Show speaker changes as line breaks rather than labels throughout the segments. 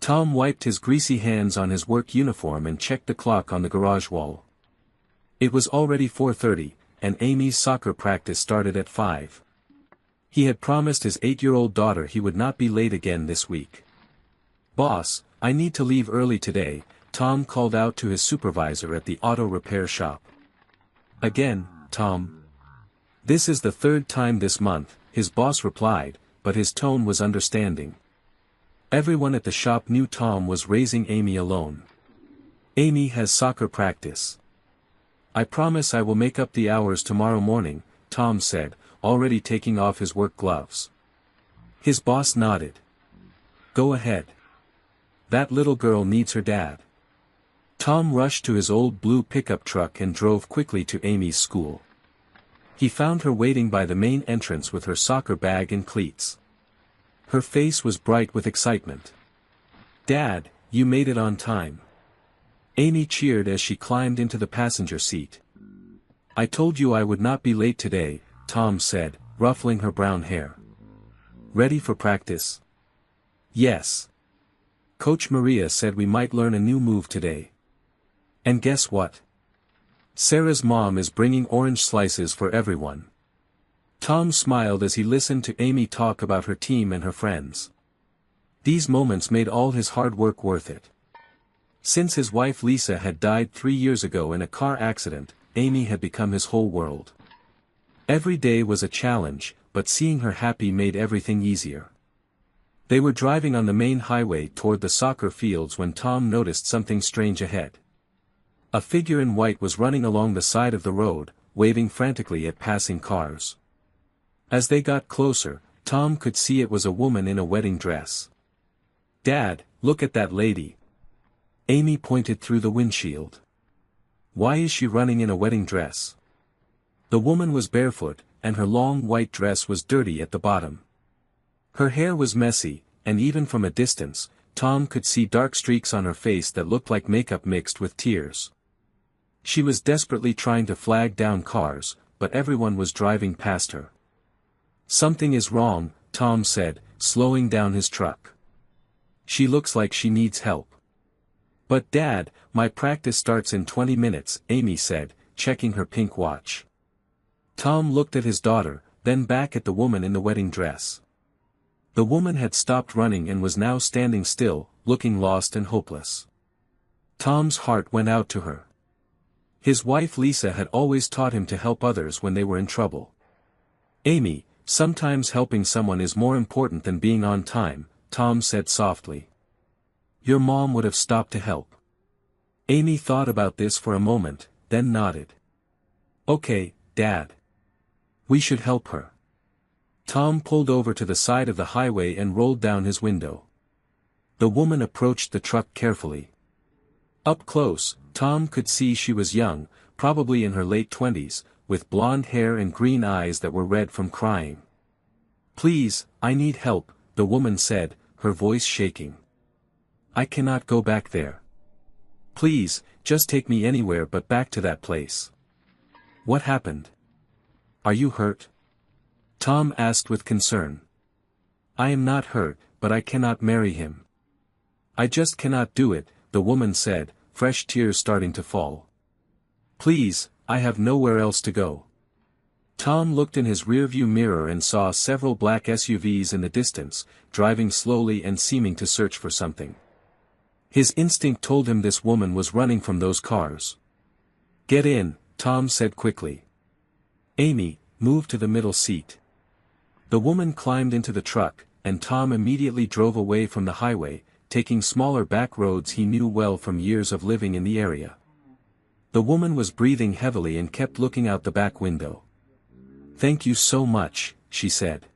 Tom wiped his greasy hands on his work uniform and checked the clock on the garage wall. It was already 4:30, and Amy's soccer practice started at 5. He had promised his 8-year-old daughter he would not be late again this week. "Boss, I need to leave early today," Tom called out to his supervisor at the auto repair shop. "Again, Tom?" "This is the 3rd time this month," his boss replied, but his tone was understanding. Everyone at the shop knew Tom was raising Amy alone. "Amy has soccer practice. I promise I will make up the hours tomorrow morning," Tom said, already taking off his work gloves. His boss nodded. "Go ahead. That little girl needs her dad." Tom rushed to his old blue pickup truck and drove quickly to Amy's school. He found her waiting by the main entrance with her soccer bag and cleats. Her face was bright with excitement. "Dad, you made it on time." Amy cheered as she climbed into the passenger seat. "I told you I would not be late today," Tom said, ruffling her brown hair. "Ready for practice?" "Yes. Coach Maria said we might learn a new move today. And guess what? Sarah's mom is bringing orange slices for everyone." Tom smiled as he listened to Amy talk about her team and her friends. These moments made all his hard work worth it. Since his wife Lisa had died 3 years ago in a car accident, Amy had become his whole world. Every day was a challenge, but seeing her happy made everything easier. They were driving on the main highway toward the soccer fields when Tom noticed something strange ahead. A figure in white was running along the side of the road, waving frantically at passing cars. As they got closer, Tom could see it was a woman in a wedding dress. "Dad, look at that lady." Amy pointed through the windshield. "Why is she running in a wedding dress?" The woman was barefoot, and her long white dress was dirty at the bottom. Her hair was messy, and even from a distance, Tom could see dark streaks on her face that looked like makeup mixed with tears. She was desperately trying to flag down cars, but everyone was driving past her. "Something is wrong," Tom said, slowing down his truck. "She looks like she needs help." "But Dad, my practice starts in 20 minutes, Amy said, checking her pink watch. Tom looked at his daughter, then back at the woman in the wedding dress. The woman had stopped running and was now standing still, looking lost and hopeless. Tom's heart went out to her. His wife Lisa had always taught him to help others when they were in trouble. "Amy, sometimes helping someone is more important than being on time," Tom said softly. "Your mom would have stopped to help." Amy thought about this for a moment, then nodded. "Okay, Dad. We should help her." Tom pulled over to the side of the highway and rolled down his window. The woman approached the truck carefully. Up close, Tom could see she was young, probably in her late 20s, with blonde hair and green eyes that were red from crying. "Please, I need help," the woman said, her voice shaking. "I cannot go back there. Please, just take me anywhere but back to that place." "What happened? Are you hurt?" Tom asked with concern. "I am not hurt, but I cannot marry him. I just cannot do it," the woman said, fresh tears starting to fall. "Please, I have nowhere else to go." Tom looked in his rearview mirror and saw several black SUVs in the distance, driving slowly and seeming to search for something. His instinct told him this woman was running from those cars. "Get in," Tom said quickly. "Amy, move to the middle seat." The woman climbed into the truck, and Tom immediately drove away from the highway, taking smaller back roads he knew well from years of living in the area. The woman was breathing heavily and kept looking out the back window. "Thank you so much," she said.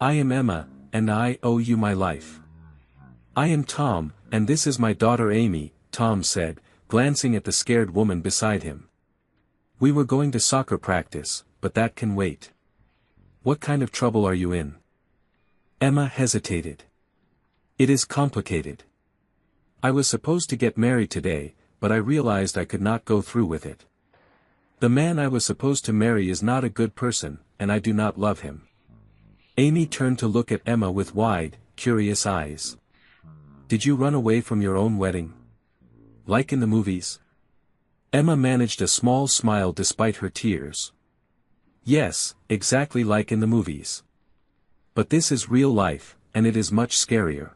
"I am Emma, and I owe you my life." "I am Tom, and this is my daughter Amy," Tom said, glancing at the scared woman beside him. "We were going to soccer practice, but that can wait. What kind of trouble are you in?" Emma hesitated. "It is complicated. I was supposed to get married today, but I realized I could not go through with it. The man I was supposed to marry is not a good person, and I do not love him." Amy turned to look at Emma with wide, curious eyes. Did you run away from your own wedding? Like in the movies? Emma managed a small smile despite her tears. Yes, exactly like in the movies. But this is real life, and it is much scarier.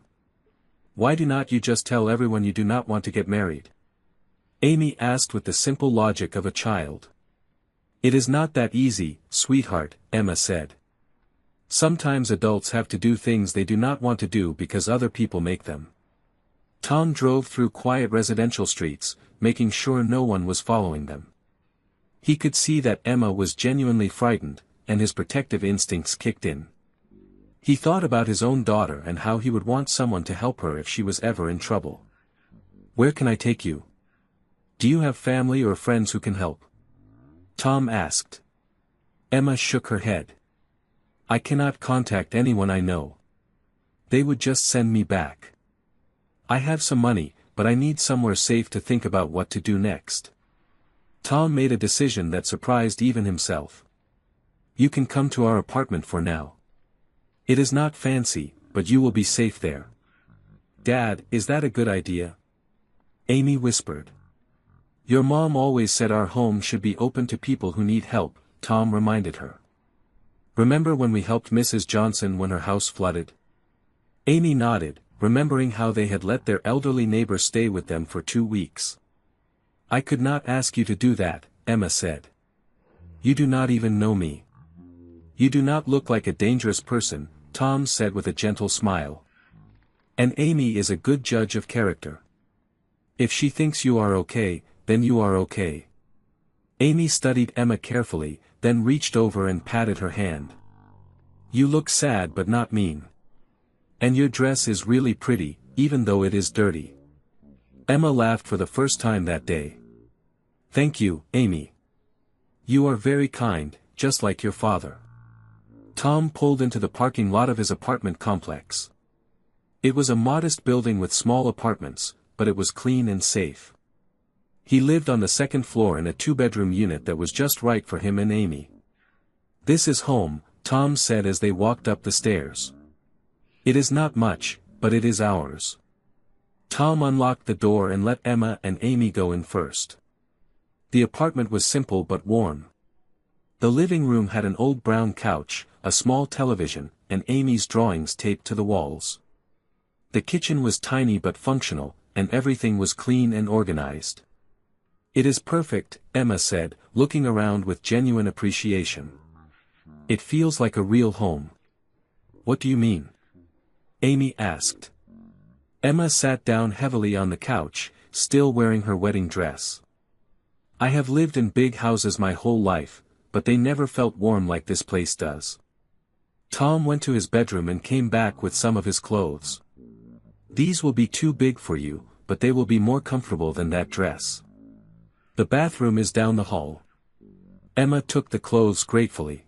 Why do not you just tell everyone you do not want to get married? Amy asked with the simple logic of a child. It is not that easy, sweetheart, Emma said. Sometimes adults have to do things they do not want to do because other people make them. Tom drove through quiet residential streets, making sure no one was following them. He could see that Emma was genuinely frightened, and his protective instincts kicked in. He thought about his own daughter and how he would want someone to help her if she was ever in trouble. Where can I take you? Do you have family or friends who can help? Tom asked. Emma shook her head. I cannot contact anyone I know. They would just send me back. I have some money, but I need somewhere safe to think about what to do next. Tom made a decision that surprised even himself. You can come to our apartment for now. It is not fancy, but you will be safe there. Dad, is that a good idea? Amy whispered. Your mom always said our home should be open to people who need help, Tom reminded her. Remember when we helped Mrs. Johnson when her house flooded? Amy nodded, remembering how they had let their elderly neighbor stay with them for 2 weeks. I could not ask you to do that, Emma said. You do not even know me. You do not look like a dangerous person, Tom said with a gentle smile. And Amy is a good judge of character. If she thinks you are okay, then you are okay. Amy studied Emma carefully, then reached over and patted her hand. You look sad but not mean. And your dress is really pretty, even though it is dirty. Emma laughed for the first time that day. Thank you, Amy. You are very kind, just like your father. Tom pulled into the parking lot of his apartment complex. It was a modest building with small apartments, but it was clean and safe. He lived on the second floor in a 2-bedroom unit that was just right for him and Amy. This is home, Tom said as they walked up the stairs. It is not much, but it is ours. Tom unlocked the door and let Emma and Amy go in first. The apartment was simple but warm. The living room had an old brown couch, a small television, and Amy's drawings taped to the walls. The kitchen was tiny but functional, and everything was clean and organized. It is perfect, Emma said, looking around with genuine appreciation. It feels like a real home. What do you mean? Amy asked. Emma sat down heavily on the couch, still wearing her wedding dress. I have lived in big houses my whole life, but they never felt warm like this place does. Tom went to his bedroom and came back with some of his clothes. These will be too big for you, but they will be more comfortable than that dress. The bathroom is down the hall. Emma took the clothes gratefully.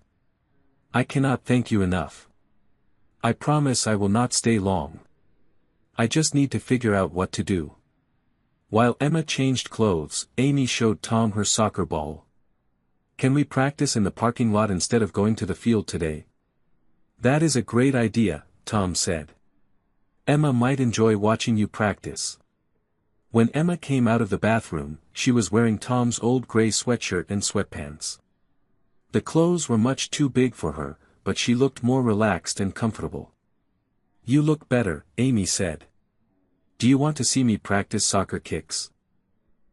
I cannot thank you enough. I promise I will not stay long. I just need to figure out what to do. While Emma changed clothes, Amy showed Tom her soccer ball. Can we practice in the parking lot instead of going to the field today? That is a great idea, Tom said. Emma might enjoy watching you practice. When Emma came out of the bathroom, she was wearing Tom's old gray sweatshirt and sweatpants. The clothes were much too big for her, but she looked more relaxed and comfortable. You look better, Amy said. Do you want to see me practice soccer kicks?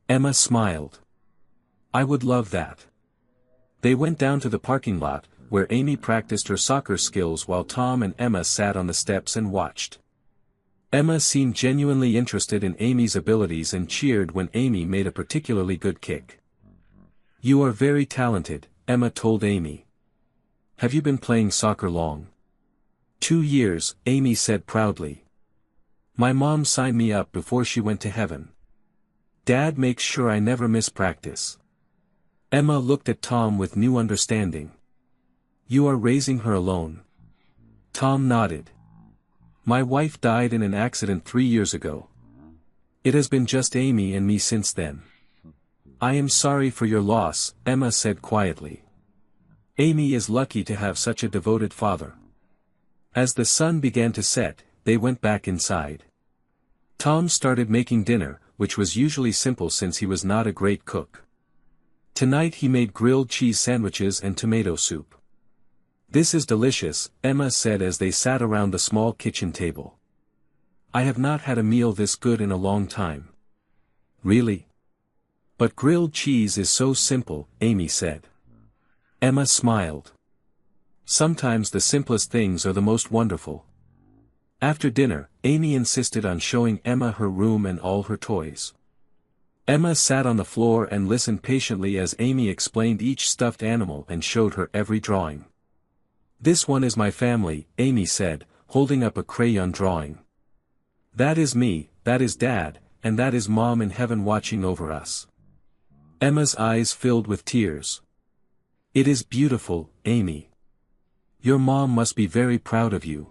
Emma smiled. I would love that. They went down to the parking lot, where Amy practiced her soccer skills while Tom and Emma sat on the steps and watched. Emma seemed genuinely interested in Amy's abilities and cheered when Amy made a particularly good kick. You are very talented, Emma told Amy. Have you been playing soccer long? 2 years, Amy said proudly. My mom signed me up before she went to heaven. Dad makes sure I never miss practice. Emma looked at Tom with new understanding. You are raising her alone. Tom nodded. My wife died in an accident 3 years ago. It has been just Amy and me since then. I am sorry for your loss, Emma said quietly. Amy is lucky to have such a devoted father. As the sun began to set, they went back inside. Tom started making dinner, which was usually simple since he was not a great cook. Tonight he made grilled cheese sandwiches and tomato soup. "This is delicious," Emma said as they sat around the small kitchen table. "I have not had a meal this good in a long time." "Really? But grilled cheese is so simple," Amy said. Emma smiled. "Sometimes the simplest things are the most wonderful." After dinner, Amy insisted on showing Emma her room and all her toys. Emma sat on the floor and listened patiently as Amy explained each stuffed animal and showed her every drawing. "This one is my family," Amy said, holding up a crayon drawing. "That is me, that is Dad, and that is Mom in heaven watching over us." Emma's eyes filled with tears. "It is beautiful, Amy. Your mom must be very proud of you."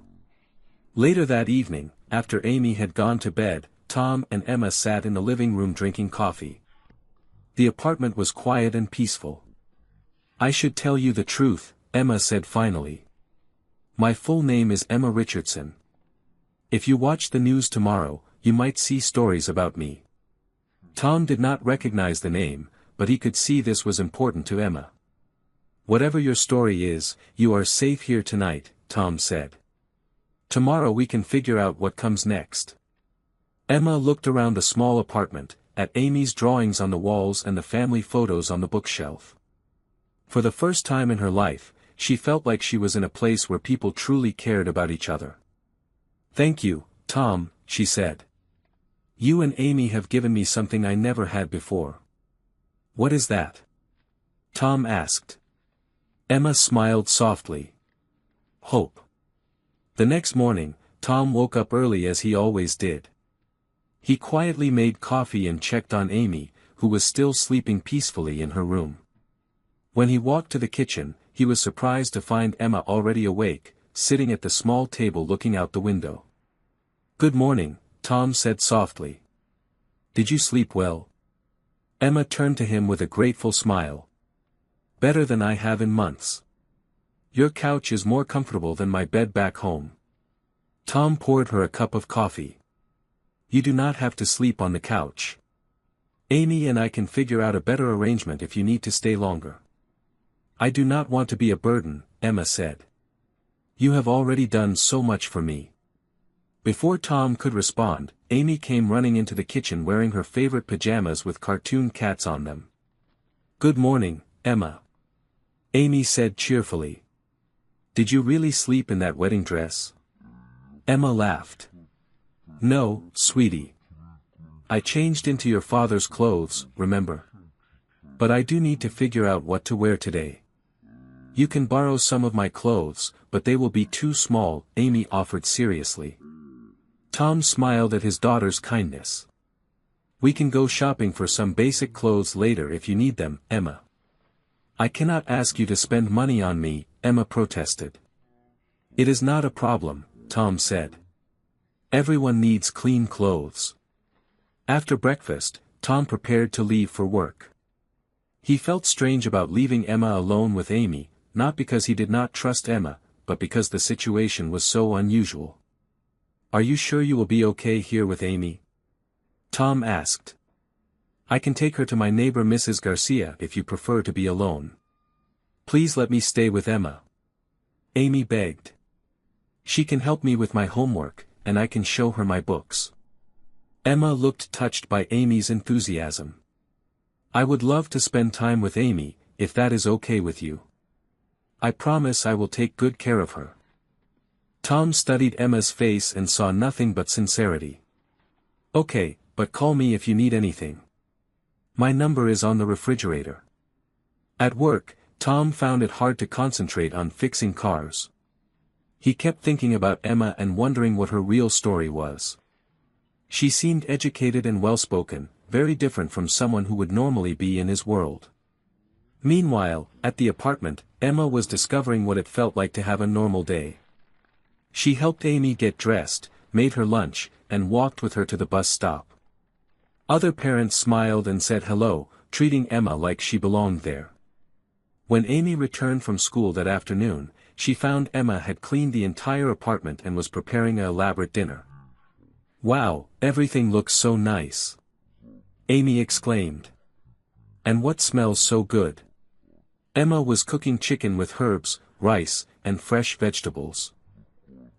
Later that evening, after Amy had gone to bed, Tom and Emma sat in the living room drinking coffee. The apartment was quiet and peaceful. "I should tell you the truth," Emma said finally. "My full name is Emma Richardson. If you watch the news tomorrow, you might see stories about me." Tom did not recognize the name, but he could see this was important to Emma. "Whatever your story is, you are safe here tonight," Tom said. "Tomorrow we can figure out what comes next." Emma looked around the small apartment, at Amy's drawings on the walls and the family photos on the bookshelf. For the first time in her life, she felt like she was in a place where people truly cared about each other. "Thank you, Tom," she said. "You and Amy have given me something I never had before." "What is that?" Tom asked. Emma smiled softly. "Hope." The next morning, Tom woke up early as he always did. He quietly made coffee and checked on Amy, who was still sleeping peacefully in her room. When he walked to the kitchen, he was surprised to find Emma already awake, sitting at the small table looking out the window. "Good morning," Tom said softly. "Did you sleep well?" Emma turned to him with a grateful smile. "Better than I have in months. Your couch is more comfortable than my bed back home." Tom poured her a cup of coffee. "You do not have to sleep on the couch. Amy and I can figure out a better arrangement if you need to stay longer." "I do not want to be a burden," Emma said. "You have already done so much for me." Before Tom could respond, Amy came running into the kitchen wearing her favorite pajamas with cartoon cats on them. "Good morning, Emma," Amy said cheerfully. "Did you really sleep in that wedding dress?" Emma laughed. "No, sweetie. I changed into your father's clothes, remember? But I do need to figure out what to wear today." "You can borrow some of my clothes, but they will be too small," Amy offered seriously. Tom smiled at his daughter's kindness. "We can go shopping for some basic clothes later if you need them, Emma." "I cannot ask you to spend money on me," Emma protested. "It is not a problem," Tom said. "Everyone needs clean clothes." After breakfast, Tom prepared to leave for work. He felt strange about leaving Emma alone with Amy, not because he did not trust Emma, but because the situation was so unusual. "Are you sure you will be okay here with Amy?" Tom asked. "I can take her to my neighbor Mrs. Garcia if you prefer to be alone." "Please let me stay with Emma," Amy begged. "She can help me with my homework, and I can show her my books." Emma looked touched by Amy's enthusiasm. "I would love to spend time with Amy, if that is okay with you. I promise I will take good care of her." Tom studied Emma's face and saw nothing but sincerity. "Okay, but call me if you need anything. My number is on the refrigerator." At work, Tom found it hard to concentrate on fixing cars. He kept thinking about Emma and wondering what her real story was. She seemed educated and well-spoken, very different from someone who would normally be in his world. Meanwhile, at the apartment, Emma was discovering what it felt like to have a normal day. She helped Amy get dressed, made her lunch, and walked with her to the bus stop. Other parents smiled and said hello, treating Emma like she belonged there. When Amy returned from school that afternoon, she found Emma had cleaned the entire apartment and was preparing an elaborate dinner. Wow, everything looks so nice. Amy exclaimed. And what smells so good? Emma was cooking chicken with herbs, rice, and fresh vegetables.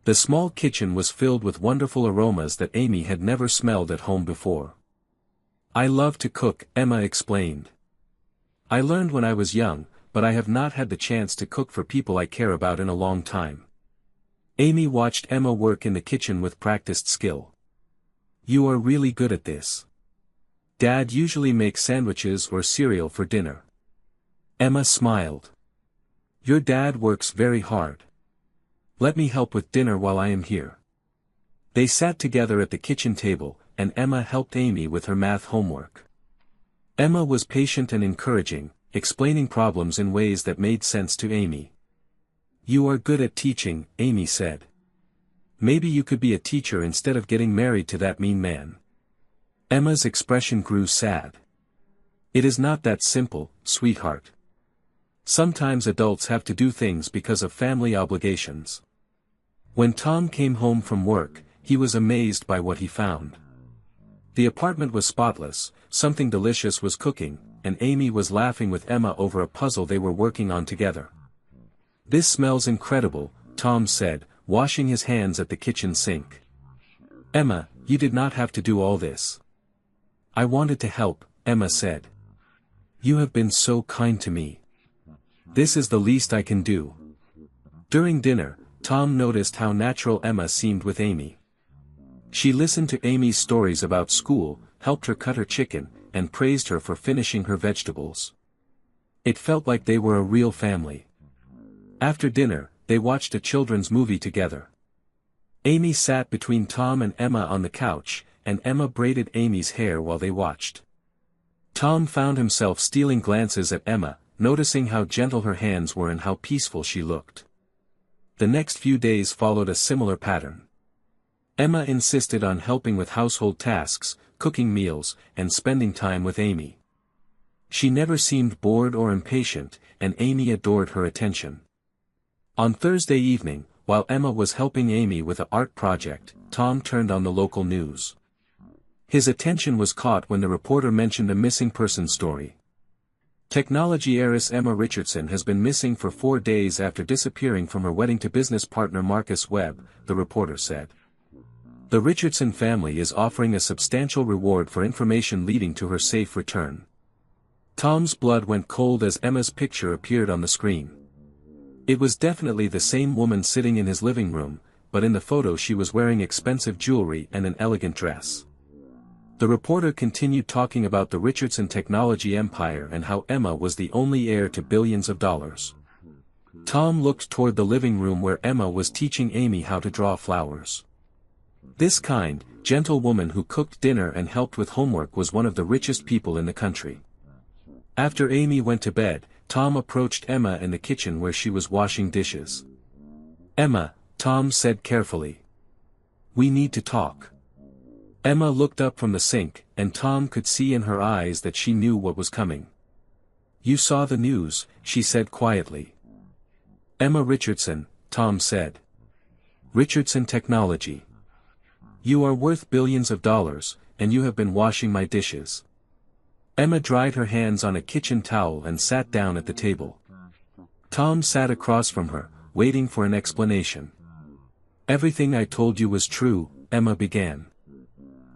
The small kitchen was filled with wonderful aromas that Amy had never smelled at home before. I love to cook, Emma explained. I learned when I was young, but I have not had the chance to cook for people I care about in a long time. Amy watched Emma work in the kitchen with practiced skill. You are really good at this. Dad usually makes sandwiches or cereal for dinner. Emma smiled. Your dad works very hard. Let me help with dinner while I am here. They sat together at the kitchen table, and Emma helped Amy with her math homework. Emma was patient and encouraging, explaining problems in ways that made sense to Amy. You are good at teaching, Amy said. Maybe you could be a teacher instead of getting married to that mean man. Emma's expression grew sad. It is not that simple, sweetheart. Sometimes adults have to do things because of family obligations. When Tom came home from work, he was amazed by what he found. The apartment was spotless, something delicious was cooking, and Amy was laughing with Emma over a puzzle they were working on together. This smells incredible, Tom said, washing his hands at the kitchen sink. Emma, you did not have to do all this. I wanted to help, Emma said. You have been so kind to me. This is the least I can do. During dinner, Tom noticed how natural Emma seemed with Amy. She listened to Amy's stories about school, helped her cut her chicken, and praised her for finishing her vegetables. It felt like they were a real family. After dinner, they watched a children's movie together. Amy sat between Tom and Emma on the couch, and Emma braided Amy's hair while they watched. Tom found himself stealing glances at Emma, noticing how gentle her hands were and how peaceful she looked. The next few days followed a similar pattern. Emma insisted on helping with household tasks, cooking meals, and spending time with Amy. She never seemed bored or impatient, and Amy adored her attention. On Thursday evening, while Emma was helping Amy with an art project, Tom turned on the local news. His attention was caught when the reporter mentioned a missing person story. Technology heiress Emma Richardson has been missing for 4 days after disappearing from her wedding to business partner Marcus Webb, the reporter said. The Richardson family is offering a substantial reward for information leading to her safe return. Tom's blood went cold as Emma's picture appeared on the screen. It was definitely the same woman sitting in his living room, but in the photo she was wearing expensive jewelry and an elegant dress. The reporter continued talking about the Richardson technology empire and how Emma was the only heir to billions of dollars. Tom looked toward the living room where Emma was teaching Amy how to draw flowers. This kind, gentle woman who cooked dinner and helped with homework was one of the richest people in the country. After Amy went to bed, Tom approached Emma in the kitchen where she was washing dishes. Emma, Tom said carefully. We need to talk. Emma looked up from the sink, and Tom could see in her eyes that she knew what was coming. You saw the news, she said quietly. Emma Richardson, Tom said. Richardson Technology. You are worth billions of dollars, and you have been washing my dishes. Emma dried her hands on a kitchen towel and sat down at the table. Tom sat across from her, waiting for an explanation. Everything I told you was true, Emma began.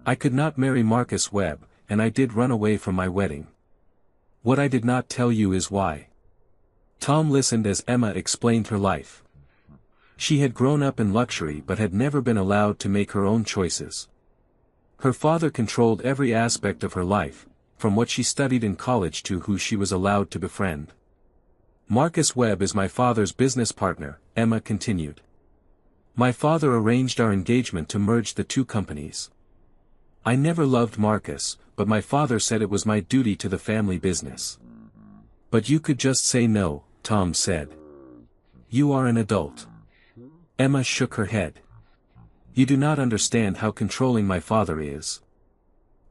I could not marry Marcus Webb, and I did run away from my wedding. What I did not tell you is why. Tom listened as Emma explained her life. She had grown up in luxury but had never been allowed to make her own choices. Her father controlled every aspect of her life, from what she studied in college to who she was allowed to befriend. Marcus Webb is my father's business partner, Emma continued. My father arranged our engagement to merge the two companies. I never loved Marcus, but my father said it was my duty to the family business. But you could just say no, Tom said. You are an adult. Emma shook her head. You do not understand how controlling my father is.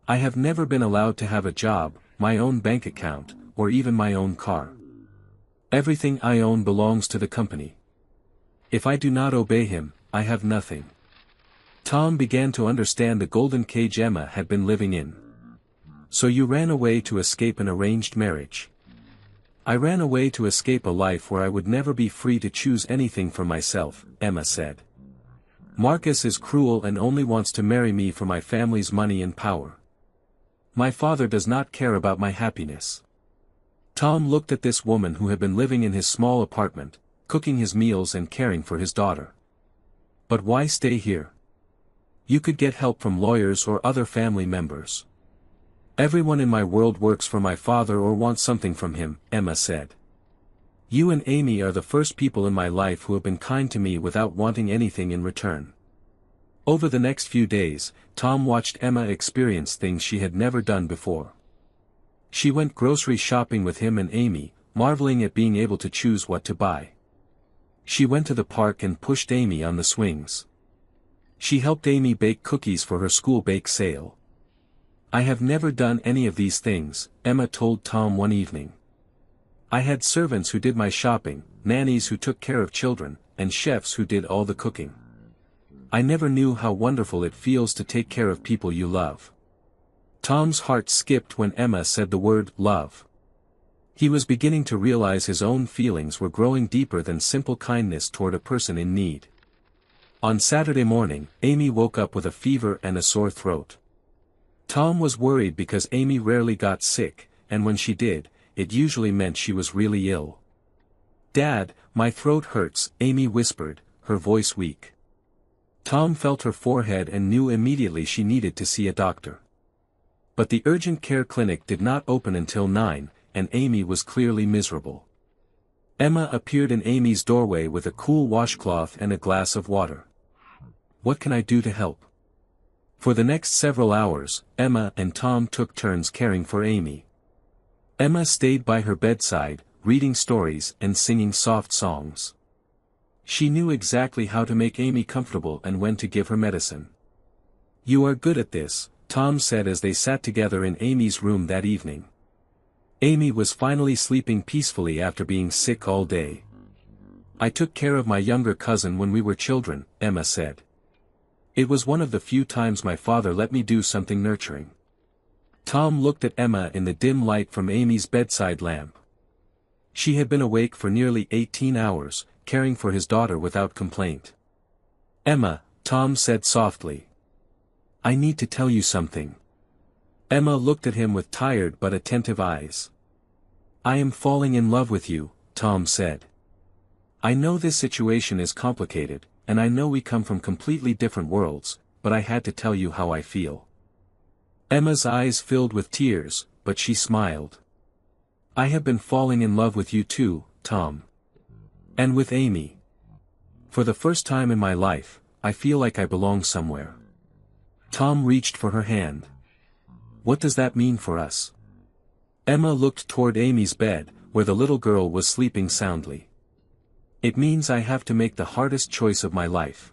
I have never been allowed to have a job, my own bank account, or even my own car. Everything I own belongs to the company. If I do not obey him, I have nothing. Tom began to understand the golden cage Emma had been living in. So you ran away to escape an arranged marriage. I ran away to escape a life where I would never be free to choose anything for myself, Emma said. Marcus is cruel and only wants to marry me for my family's money and power. My father does not care about my happiness. Tom looked at this woman who had been living in his small apartment, cooking his meals and caring for his daughter. But why stay here? You could get help from lawyers or other family members. Everyone in my world works for my father or wants something from him, Emma said. You and Amy are the first people in my life who have been kind to me without wanting anything in return. Over the next few days, Tom watched Emma experience things she had never done before. She went grocery shopping with him and Amy, marveling at being able to choose what to buy. She went to the park and pushed Amy on the swings. She helped Amy bake cookies for her school bake sale. I have never done any of these things, Emma told Tom one evening. I had servants who did my shopping, nannies who took care of children, and chefs who did all the cooking. I never knew how wonderful it feels to take care of people you love. Tom's heart skipped when Emma said the word love. He was beginning to realize his own feelings were growing deeper than simple kindness toward a person in need. On Saturday morning, Amy woke up with a fever and a sore throat. Tom was worried because Amy rarely got sick, and when she did, it usually meant she was really ill. Dad, my throat hurts, Amy whispered, her voice weak. Tom felt her forehead and knew immediately she needed to see a doctor. But the urgent care clinic did not open until 9, and Amy was clearly miserable. Emma appeared in Amy's doorway with a cool washcloth and a glass of water. What can I do to help? For the next several hours, Emma and Tom took turns caring for Amy. Emma stayed by her bedside, reading stories and singing soft songs. She knew exactly how to make Amy comfortable and when to give her medicine. You are good at this, Tom said as they sat together in Amy's room that evening. Amy was finally sleeping peacefully after being sick all day. I took care of my younger cousin when we were children, Emma said. It was one of the few times my father let me do something nurturing. Tom looked at Emma in the dim light from Amy's bedside lamp. She had been awake for nearly 18 hours, caring for his daughter without complaint. Emma, Tom said softly. I need to tell you something. Emma looked at him with tired but attentive eyes. I am falling in love with you, Tom said. I know this situation is complicated, and I know we come from completely different worlds, but I had to tell you how I feel. Emma's eyes filled with tears, but she smiled. I have been falling in love with you too, Tom. And with Amy. For the first time in my life, I feel like I belong somewhere. Tom reached for her hand. What does that mean for us? Emma looked toward Amy's bed, where the little girl was sleeping soundly. It means I have to make the hardest choice of my life.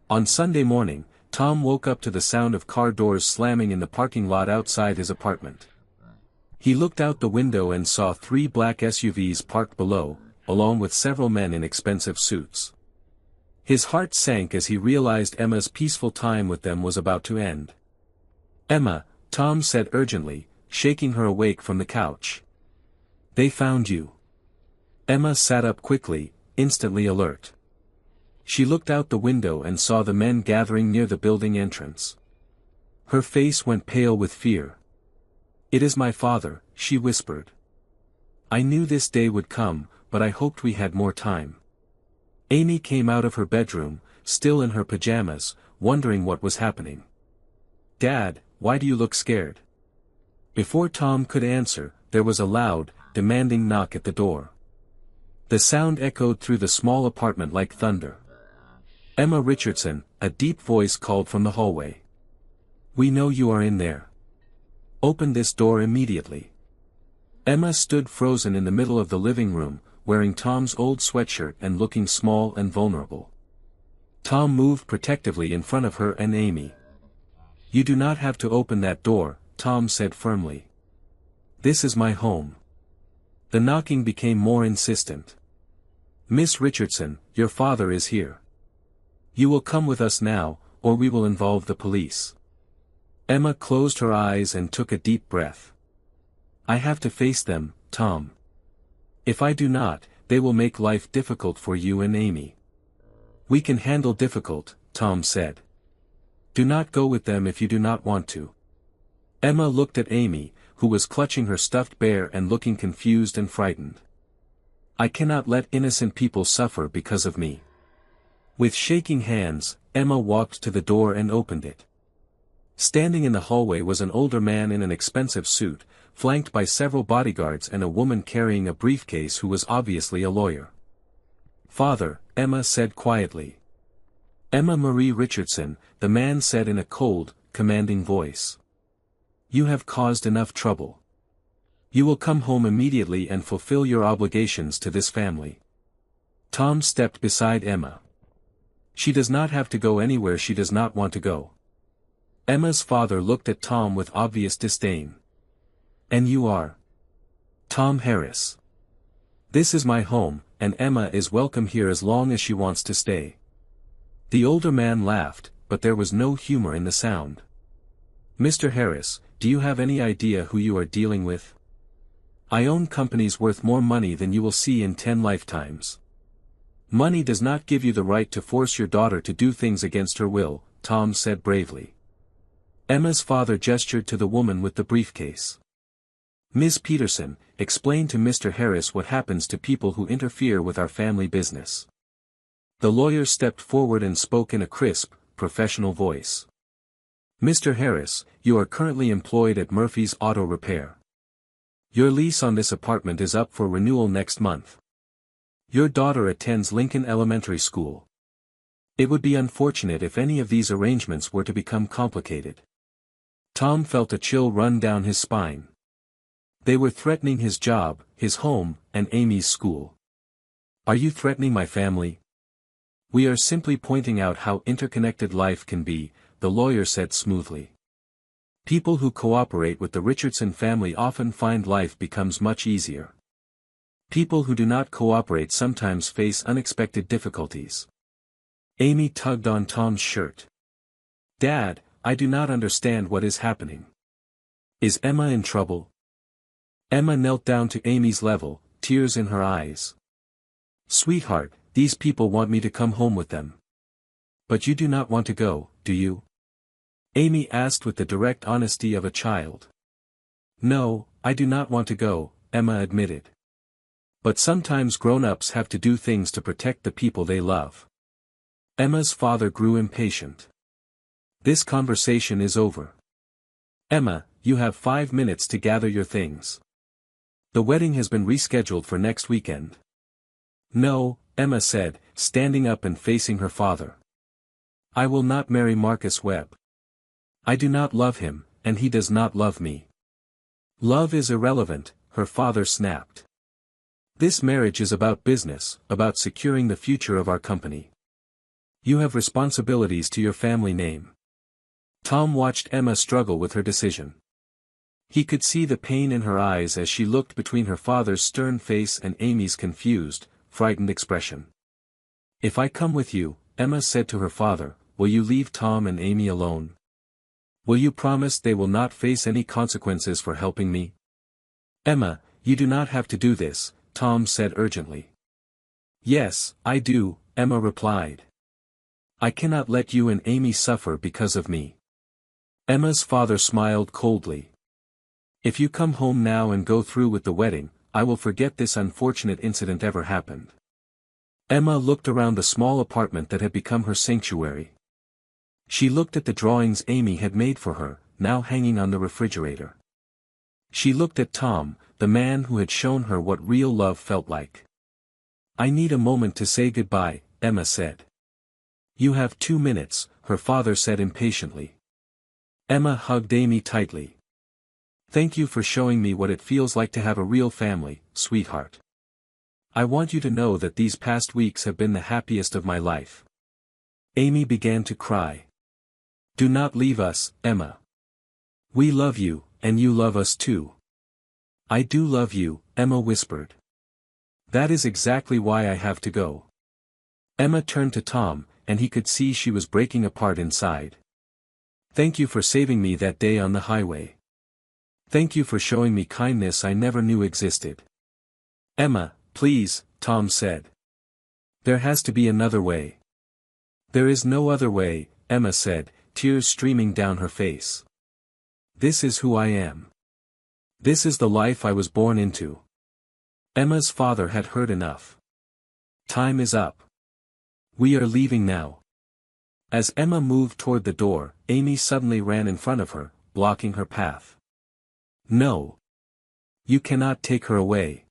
On Sunday morning, Tom woke up to the sound of car doors slamming in the parking lot outside his apartment. He looked out the window and saw 3 black SUVs parked below, along with several men in expensive suits. His heart sank as he realized Emma's peaceful time with them was about to end. Emma, Tom said urgently, shaking her awake from the couch. They found you. Emma sat up quickly, instantly alert. She looked out the window and saw the men gathering near the building entrance. Her face went pale with fear. It is my father, she whispered. I knew this day would come, but I hoped we had more time. Amy came out of her bedroom, still in her pajamas, wondering what was happening. Dad, why do you look scared? Before Tom could answer, there was a loud, demanding knock at the door. The sound echoed through the small apartment like thunder. Emma Richardson, a deep voice called from the hallway. We know you are in there. Open this door immediately. Emma stood frozen in the middle of the living room, wearing Tom's old sweatshirt and looking small and vulnerable. Tom moved protectively in front of her and Amy. You do not have to open that door, Tom said firmly. This is my home. The knocking became more insistent. Miss Richardson, your father is here. You will come with us now, or we will involve the police. Emma closed her eyes and took a deep breath. I have to face them, Tom. If I do not, they will make life difficult for you and Amy. We can handle difficult, Tom said. Do not go with them if you do not want to. Emma looked at Amy, who was clutching her stuffed bear and looking confused and frightened. I cannot let innocent people suffer because of me. With shaking hands, Emma walked to the door and opened it. Standing in the hallway was an older man in an expensive suit, flanked by several bodyguards and a woman carrying a briefcase who was obviously a lawyer. Father, Emma said quietly. Emma Marie Richardson, the man said in a cold, commanding voice. You have caused enough trouble. You will come home immediately and fulfill your obligations to this family. Tom stepped beside Emma. She does not have to go anywhere she does not want to go. Emma's father looked at Tom with obvious disdain. And you are? Tom Harris. This is my home, and Emma is welcome here as long as she wants to stay. The older man laughed, but there was no humor in the sound. Mr. Harris, do you have any idea who you are dealing with? I own companies worth more money than you will see in 10 lifetimes. Money does not give you the right to force your daughter to do things against her will, Tom said bravely. Emma's father gestured to the woman with the briefcase. Ms. Peterson, explain to Mr. Harris what happens to people who interfere with our family business. The lawyer stepped forward and spoke in a crisp, professional voice. Mr. Harris, you are currently employed at Murphy's Auto Repair. Your lease on this apartment is up for renewal next month. Your daughter attends Lincoln Elementary School. It would be unfortunate if any of these arrangements were to become complicated. Tom felt a chill run down his spine. They were threatening his job, his home, and Amy's school. Are you threatening my family? We are simply pointing out how interconnected life can be, the lawyer said smoothly. People who cooperate with the Richardson family often find life becomes much easier. People who do not cooperate sometimes face unexpected difficulties. Amy tugged on Tom's shirt. Dad, I do not understand what is happening. Is Emma in trouble? Emma knelt down to Amy's level, tears in her eyes. Sweetheart, these people want me to come home with them. But you do not want to go, do you? Amy asked with the direct honesty of a child. No, I do not want to go, Emma admitted. But sometimes grown-ups have to do things to protect the people they love. Emma's father grew impatient. This conversation is over. Emma, you have 5 minutes to gather your things. The wedding has been rescheduled for next weekend. No, Emma said, standing up and facing her father. I will not marry Marcus Webb. I do not love him, and he does not love me. Love is irrelevant, her father snapped. This marriage is about business, about securing the future of our company. You have responsibilities to your family name. Tom watched Emma struggle with her decision. He could see the pain in her eyes as she looked between her father's stern face and Amy's confused, frightened expression. If I come with you, Emma said to her father, will you leave Tom and Amy alone? Will you promise they will not face any consequences for helping me? Emma, you do not have to do this, Tom said urgently. Yes, I do, Emma replied. I cannot let you and Amy suffer because of me. Emma's father smiled coldly. If you come home now and go through with the wedding, I will forget this unfortunate incident ever happened. Emma looked around the small apartment that had become her sanctuary. She looked at the drawings Amy had made for her, now hanging on the refrigerator. She looked at Tom, the man who had shown her what real love felt like. I need a moment to say goodbye, Emma said. You have 2 minutes, her father said impatiently. Emma hugged Amy tightly. Thank you for showing me what it feels like to have a real family, sweetheart. I want you to know that these past weeks have been the happiest of my life. Amy began to cry. Do not leave us, Emma. We love you, and you love us too. I do love you, Emma whispered. That is exactly why I have to go. Emma turned to Tom, and he could see she was breaking apart inside. "Thank you for saving me that day on the highway. Thank you for showing me kindness I never knew existed." "Emma, please," Tom said. "There has to be another way." "There is no other way," Emma said, tears streaming down her face. "This is who I am. This is the life I was born into." Emma's father had heard enough. "Time is up. We are leaving now." As Emma moved toward the door, Amy suddenly ran in front of her, blocking her path. "No. You cannot take her away.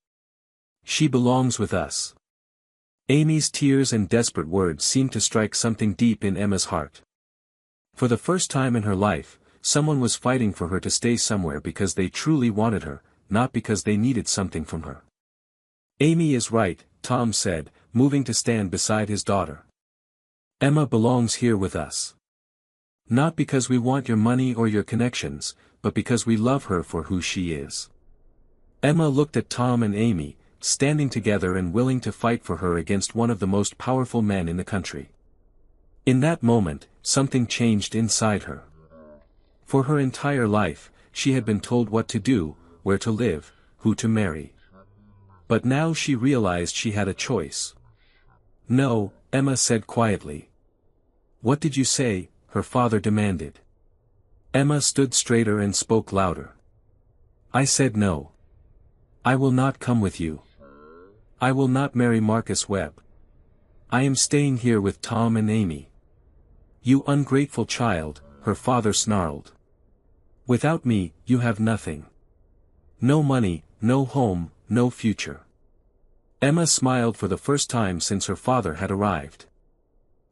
She belongs with us." Amy's tears and desperate words seemed to strike something deep in Emma's heart. For the first time in her life, someone was fighting for her to stay somewhere because they truly wanted her, not because they needed something from her. "Amy is right," Tom said, moving to stand beside his daughter. "Emma belongs here with us. Not because we want your money or your connections, but because we love her for who she is." Emma looked at Tom and Amy, standing together and willing to fight for her against one of the most powerful men in the country. In that moment, something changed inside her. For her entire life, she had been told what to do, where to live, who to marry. But now she realized she had a choice. "No," Emma said quietly. "What did you say?" her father demanded. Emma stood straighter and spoke louder. "I said no. I will not come with you. I will not marry Marcus Webb. I am staying here with Tom and Amy." "You ungrateful child," her father snarled. "Without me, you have nothing. No money, no home, no future." Emma smiled for the first time since her father had arrived.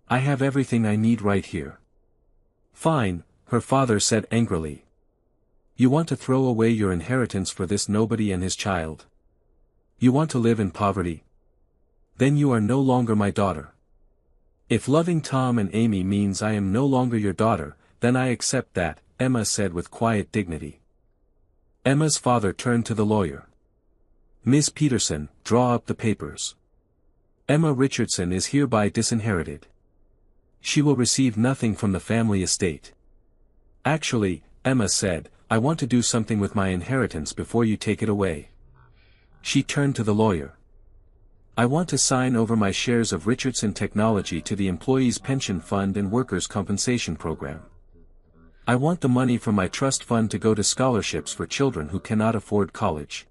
"I have everything I need right here." "Fine," her father said angrily. "You want to throw away your inheritance for this nobody and his child? You want to live in poverty? Then you are no longer my daughter. If loving Tom and Amy means I am no longer your daughter, then I accept that," Emma said with quiet dignity. Emma's father turned to the lawyer. "Miss Peterson, draw up the papers. Emma Richardson is hereby disinherited. She will receive nothing from the family estate." "Actually," Emma said, "I want to do something with my inheritance before you take it away." She turned to the lawyer. "I want to sign over my shares of Richardson Technology to the Employees' Pension Fund and Workers' Compensation Program. I want the money from my trust fund to go to scholarships for children who cannot afford college."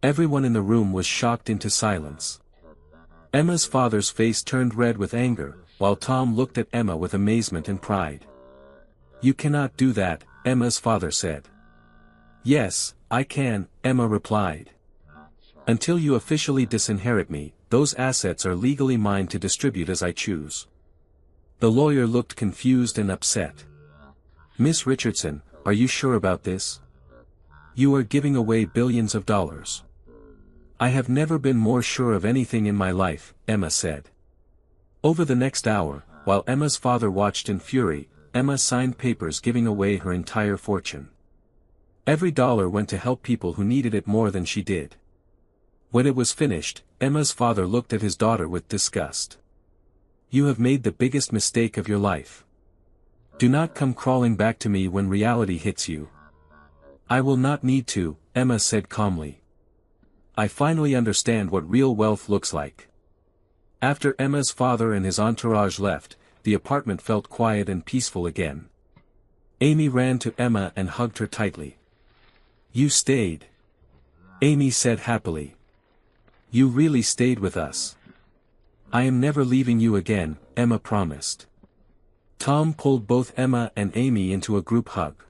Everyone in the room was shocked into silence. Emma's father's face turned red with anger, while Tom looked at Emma with amazement and pride. "You cannot do that," Emma's father said. "Yes, I can," Emma replied. "Until you officially disinherit me, those assets are legally mine to distribute as I choose." The lawyer looked confused and upset. "Miss Richardson, are you sure about this? You are giving away billions of dollars." "I have never been more sure of anything in my life," Emma said. Over the next hour, while Emma's father watched in fury, Emma signed papers giving away her entire fortune. Every dollar went to help people who needed it more than she did. When it was finished, Emma's father looked at his daughter with disgust. "You have made the biggest mistake of your life. Do not come crawling back to me when reality hits you." "I will not need to," Emma said calmly. "I finally understand what real wealth looks like." After Emma's father and his entourage left, the apartment felt quiet and peaceful again. Amy ran to Emma and hugged her tightly. "You stayed," Amy said happily. "You really stayed with us." "I am never leaving you again," Emma promised. Tom pulled both Emma and Amy into a group hug.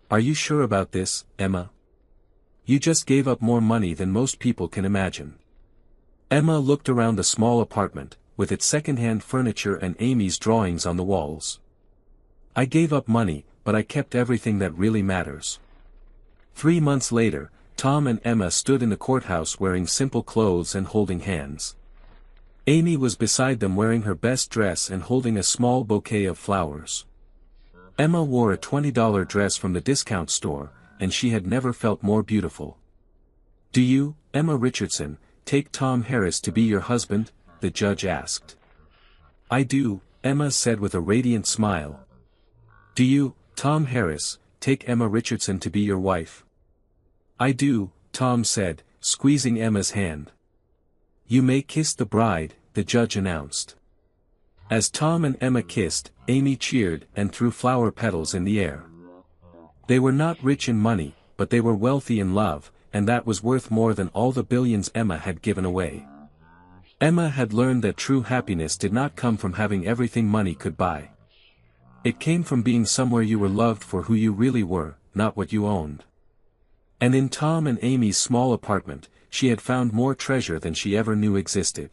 "Are you sure about this, Emma? You just gave up more money than most people can imagine." Emma looked around the small apartment, with its second-hand furniture and Amy's drawings on the walls. "I gave up money, but I kept everything that really matters." 3 months later, Tom and Emma stood in the courthouse wearing simple clothes and holding hands. Amy was beside them wearing her best dress and holding a small bouquet of flowers. Emma wore a $20 dress from the discount store, and she had never felt more beautiful. "Do you, Emma Richardson, take Tom Harris to be your husband?" the judge asked. "I do," Emma said with a radiant smile. "Do you, Tom Harris, take Emma Richardson to be your wife?" "I do," Tom said, squeezing Emma's hand. "You may kiss the bride," the judge announced. As Tom and Emma kissed, Amy cheered and threw flower petals in the air. They were not rich in money, but they were wealthy in love, and that was worth more than all the billions Emma had given away. Emma had learned that true happiness did not come from having everything money could buy. It came from being somewhere you were loved for who you really were, not what you owned. And in Tom and Amy's small apartment, she had found more treasure than she ever knew existed.